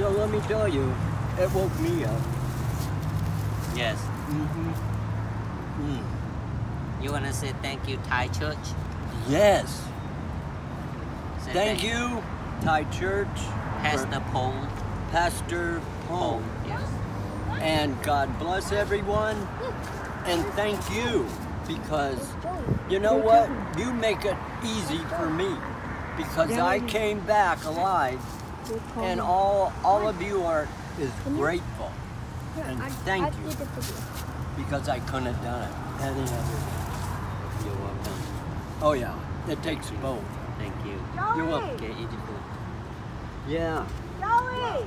So let me tell you, it woke me up. Yes. Mm-hmm. Mm. You wanna say thank you, Thai church? Yes. Say Thank you, Thai Church, Pastor Paul. Pastor Paul. Yes. And God bless everyone. And thank you, because you know what? You make it easy for me, because I came back alive, and all of you is grateful. And thank you, because I couldn't have done it any other way. You're welcome. Oh yeah, it takes both. Thank you. You're welcome. Okay, eat your food. Yeah. Joey!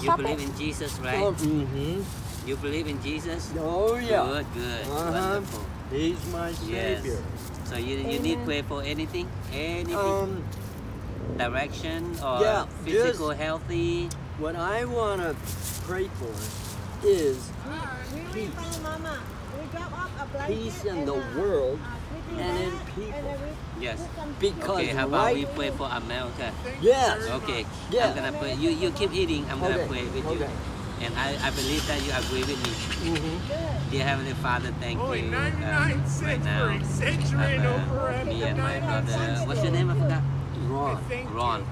You believe in Jesus, right? Mm-hmm. You believe in Jesus? Oh yeah. Good, good. Uh-huh. Wonderful. He's my Yes. Savior. So you need prayer for anything? Anything? Direction or yeah, physical just- healthy? What I want to pray for is peace in the world and in people. Yes. Because Okay, how about we right, pray for America? yes, Okay. Yeah. I'm gonna pray. You keep eating. I'm gonna Okay, pray with you. okay. And I believe that you agree with me. Mm-hmm. Dear Heavenly Father, thank Only you 99 right cents now. for a century and over Me and my 99 brother. cents. What's your name? I forgot. Ron. Thank Ron. you.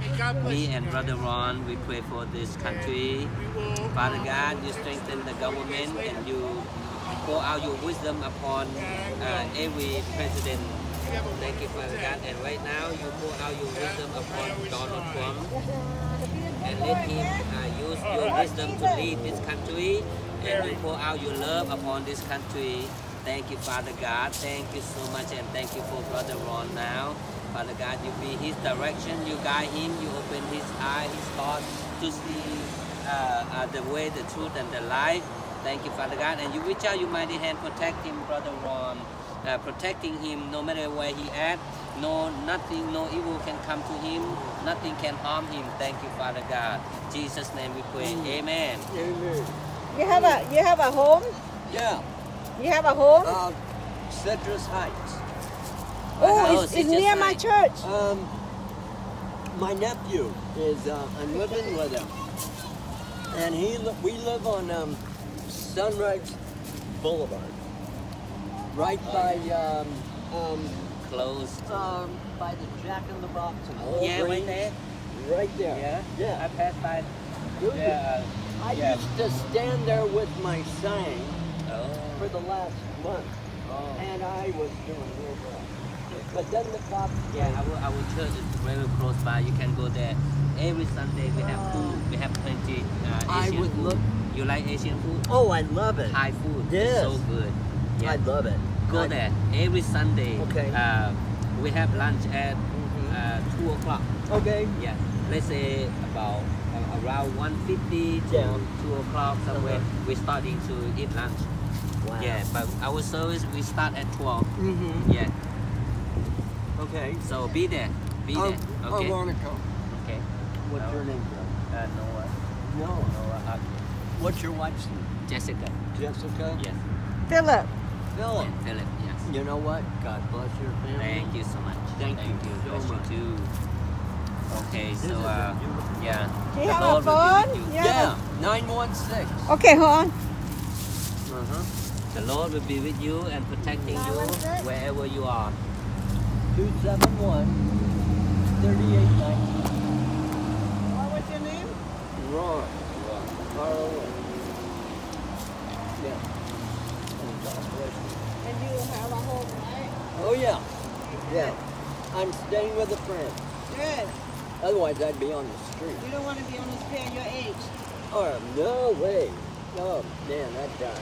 And God bless Me you and guys. brother Ron, we pray for this country. We will, Father God, you strengthen the government and you pour out your wisdom upon every president. Thank you, Father God. And right now, you pour out your wisdom upon Donald Trump and let him use your wisdom to lead this country. And you pour out your love upon this country. Thank you, Father God. Thank you so much, and thank you for brother Ron now. Father God, you be his direction, you guide him, you open his eye, his heart to see the way, the truth, and the life. Thank you, Father God. And you reach out your mighty hand, protect him, brother Ron, protecting him no matter where he at. Nothing, no evil can come to him. Nothing can harm him. Thank you, Father God. In Jesus' name we pray. Amen. Amen. You have a home? Yeah. You have a home? Citrus Heights. Oh, it's Citrus near my Heights. church. My nephew is, I'm living with him. And we live on Sunrise Boulevard. Right by, Close. by the Jack in the Box. and Yeah, right Walgreens. there. Right there. Yeah. Yeah. I passed by. Good. Yeah. I yeah. used to stand there with my sign for Oh. the last month. Oh. And I was doing real well. But then the cops Yeah, our church is very close by. You can go there. Every Sunday we have food. We have plenty I Asian would food. look. You like Asian food? Oh, I love it. Thai food. Yes. It's so good. Yeah. I love it. Go there every Sunday. Okay. We have lunch at Mhm. 2 o'clock. Okay. Yeah. Let's say about around 1:50 to Yeah. 2 o'clock somewhere. Uh-huh. We're starting to eat lunch. Wow. Yeah, but our service we start at 12. Mm-hmm. Yeah. Okay. So be there. Be there. Okay. I want to come. Okay. What's your name, bro? Noah. No. Noah. What's your wife's name? Jessica. Jessica? Yes. Philip. Philip. And Philip. Yes. You know what? God bless your family. Thank you so much. Thank you so Bless much. you too. Okay, This so is a beautiful- yeah. Do you The have a Lord will be phone? with you. You have Yeah. 916. Okay, hold on. Uh-huh. The Lord will be with you and protecting you 916? wherever you are. 271 3819. What was your name? Ron. R-O-N. Yeah. And God bless you. And you have a home, right? Oh, yeah. Yeah. I'm staying with a friend. Good. Otherwise, I'd be on the street. You don't want to be on the street at your age. Oh, no way. Oh, man, that guy.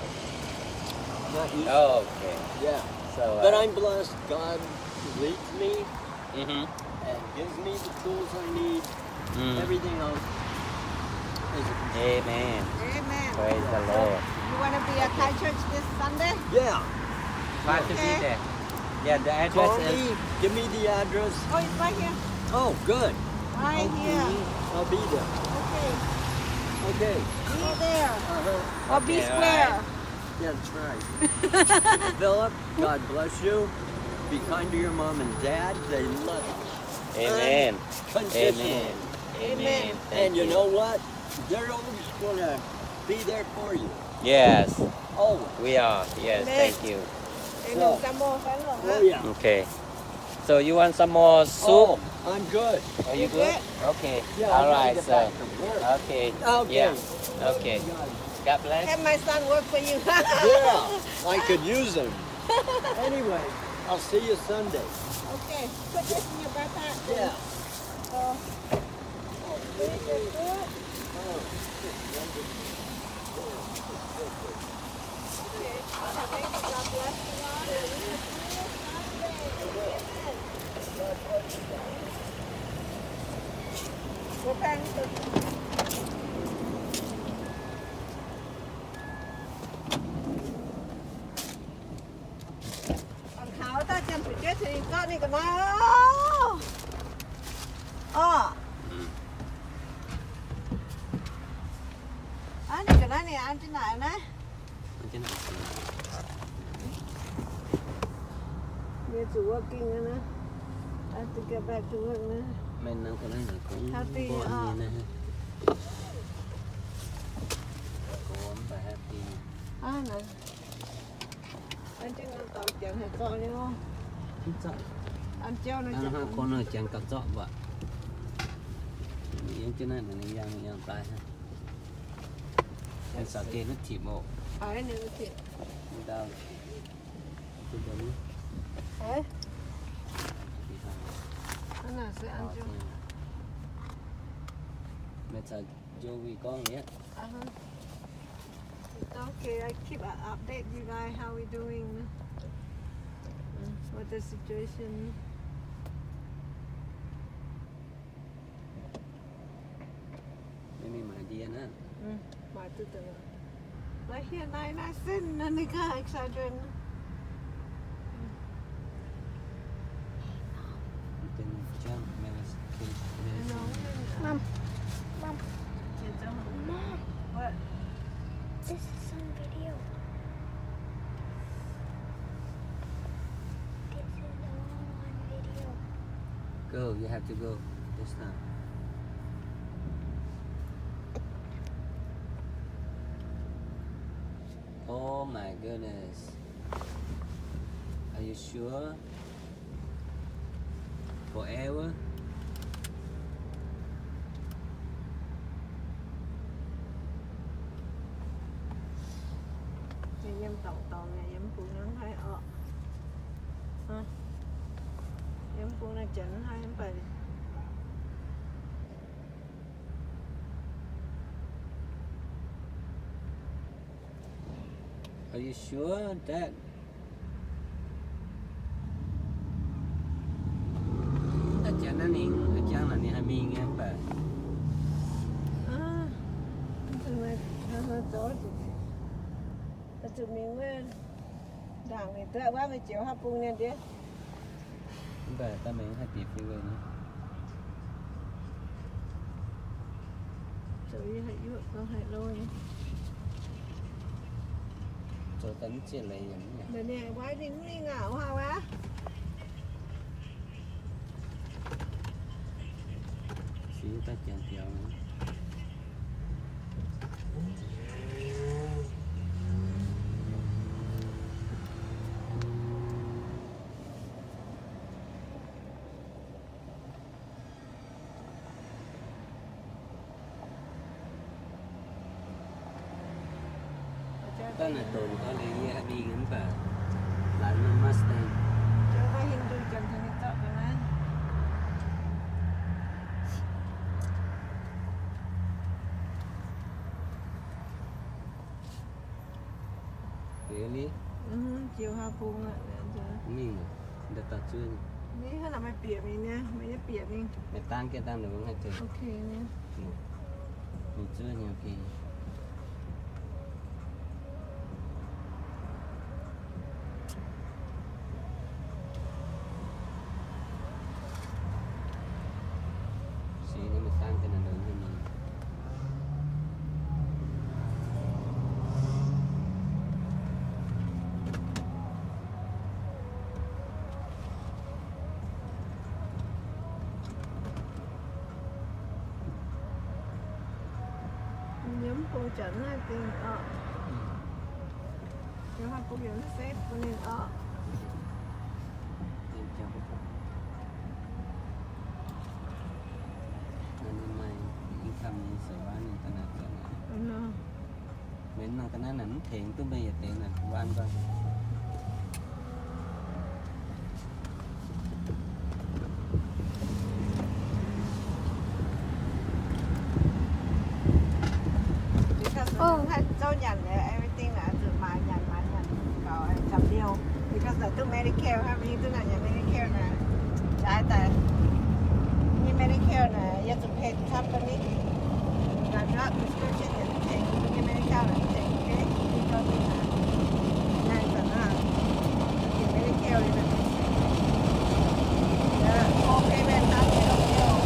Not you. Oh, okay. Yeah. So, But I'm blessed. God leads me Mm-hmm. and gives me the tools I need. Mm. Everything else is Amen. Amen. Praise the Lord. You want to be at Thai church this Sunday? Yeah. Try to be Okay. there. Yeah, the address Call is. me. Give me the address. Oh, it's right here. Oh, good. Right here. I'll be there. Okay. Okay. Be there. Uh-huh. Or be Okay, square. Yeah, that's right. Philip, God bless you. Be kind to your mom and dad. They love you. Amen. Unconditionally. Amen. Amen. Thank And you know what? They're always going to be there for you. Yes, Always. we are. Yes, Amen. thank you. Để nấu cà mô phải không Oh, hả? yeah. Okay. So you want some more soup? Oh, I'm good. Are you good? Okay. Yeah, I All gotta right, get sir. back to work. Okay. Okay. Yeah. Okay. God bless. Have my son work for you. Yeah, I could use them. Anyway, I'll see you Sunday. Okay, put this in your backpack. Yeah. So, very good. Okay, thank you. God bless you all. We'll thank you. Còn tháo ta chân phải chết thì con này còn nói anh này cái này ăn trên này nè We're to working nè I have to get back to work nè Mình nấu cái này là cũng Happy, bộn như này. Cũng và happy. nè anh trên nó tàu chẳng hề con nhau không Không sợ. anh treo nó Ăn chẳng hoa con ở chẳng cặp dọ vậy. Những cái này là những tay ha. Em sợ kia nó chỉ bộ. ấy nữa thì Đâu. Tôi đúng. ấy anh là sẽ ăn chưa Mẹ sợ vô vì con nhé. Okay, I keep update you guys how we doing. What the situation.ไม่มีหมายเดียนะ My tutor. Like here, nine sin, nanika exaggerate. เป็นเจ้าแม่คือ Mom. Mom, What? this is on video. This is all on video. Go, you have to go this time. Oh my goodness. Are you sure? Forever? Nhà em tổng nhà em phụ nữ hay hả? Em phụ nữ chỉnh hay em phải Are you sure that? Acha na ning, acha na ni hami nghe bà. nó tốt tụi mình với đảng này tựa quá mấy triệu hấp cung lên chứ Bà ta mình happy phía bên nữa. Trời ơi, hãy dụ con hãy lôi nhé. Cho tấn chia lấy nhắm nhỉ. Để nè, quái đi ngảo hào á. Xíu ta chèn kéo nữa. Đó là tồn có lấy đi ngắm bà. Lại nó Mustang. Cho nó hình đôi chân thằng này tọt rồi nè. Really? Chiều hào cung ạ. Mình đã tọt chưa? Ní hết là mày bịa mình nha, mày nhớ bịa mình. Mẹ tăng kia tăng được không hay từ? Ok nha. Mình chưa nhiều kỳ. Xí nó mới tăng cái này lớn hơn mình. chỉnh hai tiền Nếu hai phụ dẫn xếp của nên Em chào các bạn. Hôm nay những cam như sợi bán như thế nào thế nào. Mình năng cái này nó thiện tới bây giờ tiền này của anh coi. Châu nhận everything là từ mà nhận có chấm điều because là từ Medicare having từ là nhận Medicare là đại tại như Medicare là you have to pay the company là not prescription you take như Medicare là take okay because là này là thì Medicare là okay bên đó thì không nhiều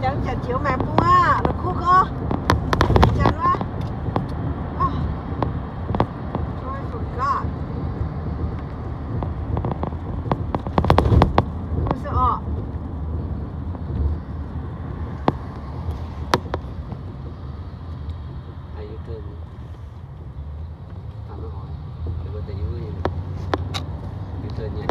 chẳng chả chiếu mẹ bua là khu cơ chẳng á I forgot who's up Ai yêu thương nó hỏi để có thể yêu thương nhé.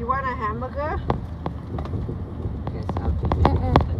You want a hamburger? Guess how to